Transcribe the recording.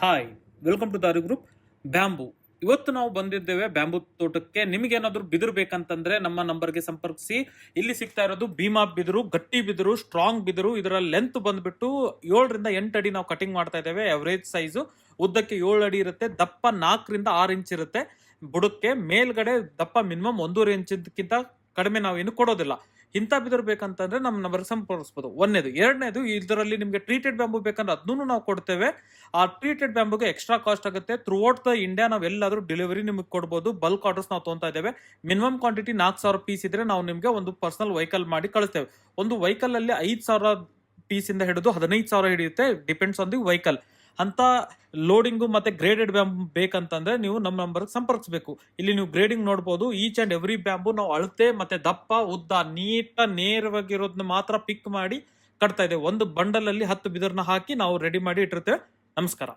Hi, welcome to ದಾರಿ group. Bamboo. ಇವತ್ತು ನಾವು ಬಂದಿದ್ದೇವೆ ಬ್ಯಾಂಬೂ ತೋಟಕ್ಕೆ. ನಿಮಗೇನಾದ್ರೂ ಬಿದಿರು ಬೇಕಂತಂದ್ರೆ ನಮ್ಮ ನಂಬರ್ಗೆ ಸಂಪರ್ಕಿಸಿ. ಇಲ್ಲಿ ಸಿಗ್ತಾ ಇರೋದು ಭೀಮಾ ಬಿದಿರು, ಗಟ್ಟಿ ಬಿದಿರು, ಸ್ಟ್ರಾಂಗ್ ಬಿದಿರು. ಇದರ ಲೆಂತ್ ಬಂದ್ಬಿಟ್ಟು 7 ರಿಂದ 8 ಅಡಿ ನಾವು ಕಟಿಂಗ್ ಮಾಡ್ತಾ ಇದ್ದೇವೆ. ಅವರೇಜ್ ಸೈಜು ಉದ್ದಕ್ಕೆ 7 ಅಡಿ ಇರುತ್ತೆ, ದಪ್ಪ 4 ರಿಂದ 6 ಇಂಚ್ ಇರುತ್ತೆ. ಬುಡಕ್ಕೆ ಮೇಲ್ಗಡೆ ದಪ್ಪ ಮಿನಿಮಮ್ 1.5 ಇಂಚಿಗಿಂತ ಕಡಿಮೆ ನಾವೇನು ಕೊಡೋದಿಲ್ಲ. ಇಂಥ ಬಿದಿರು ಬೇಕಂತಂದ್ರೆ ನಮ್ಮ ನಂಬರ್ ಸಂಪರ್ಕಿಸಬಹುದು. ಒಂದೇದು. ಎರಡನೇದು, ಇದರಲ್ಲಿ ನಿಮಗೆ ಟ್ರೀಟೆಡ್ ಬ್ಯಾಂಬೂ ಬೇಕಂದ್ರೆ ಅದನ್ನು ನಾವು ಕೊಡ್ತೇವೆ. ಆ ಟ್ರೀಟೆಡ್ ಬ್ಯಾಂಬೂಗೆ ಎಕ್ಸ್ಟ್ರಾ ಕಾಸ್ಟ್ ಆಗುತ್ತೆ. ಥ್ರೂ ಔಟ್ ದ ಇಂಡಿಯಾ ನಾವು ಎಲ್ಲಾದ್ರೂ ಡೆಲಿವರಿ ನಿಮಗೆ ಕೊಡಬಹುದು. ಬಲ್ಕ್ ಆರ್ಡರ್ಸ್ ನಾವು ತೊಗೊಂತಾ ಇದ್ದೇವೆ. ಮಿನಿಮಮ್ ಕ್ವಾಂಟಿಟಿ 4,000 ಪೀಸ್ ಇದ್ರೆ ನಾವು ನಿಮಗೆ ಒಂದು ಪರ್ಸನಲ್ ವೆಹಿಕಲ್ ಮಾಡಿ ಕಳಿಸ್ತೇವೆ. ಒಂದು ವೆಹಿಕಲ್ ಅಲ್ಲಿ 5,000 ಪೀಸ್ ಇಂದ ಹಿಡಿದು 15,000 ಹಿಡಿಯುತ್ತೆ, ಡಿಪೆಂಡ್ಸ್ ಆನ್ ದಿ ವೆಹಿಕಲ್. ಅಂತ ಲೋಡಿಂಗು ಮತ್ತೆ ಗ್ರೇಡೆಡ್ ಬ್ಯಾಂಬೂ ಬೇಕಂತಂದ್ರೆ ನೀವು ನಮ್ಮ ನಂಬರ್ ಸಂಪರ್ಕಿಸಬೇಕು. ಇಲ್ಲಿ ನೀವು ಗ್ರೇಡಿಂಗ್ ನೋಡಬಹುದು. ಈಚ್ ಅಂಡ್ ಎವ್ರಿ ಬ್ಯಾಂಬೂ ನಾವು ಅಳತೆ ಮತ್ತೆ ದಪ್ಪ ಉದ್ದ ನೇರವಾಗಿರೋದನ್ನ ಮಾತ್ರ ಪಿಕ್ ಮಾಡಿ ಕಟ್ತಾ ಇದೆ. ಒಂದು ಬಂಡಲ್ ಅಲ್ಲಿ 10 ಬಿದಿರನ್ನ ಹಾಕಿ ನಾವು ರೆಡಿ ಮಾಡಿ ಇಟ್ಟಿರ್ತೇವೆ. ನಮಸ್ಕಾರ.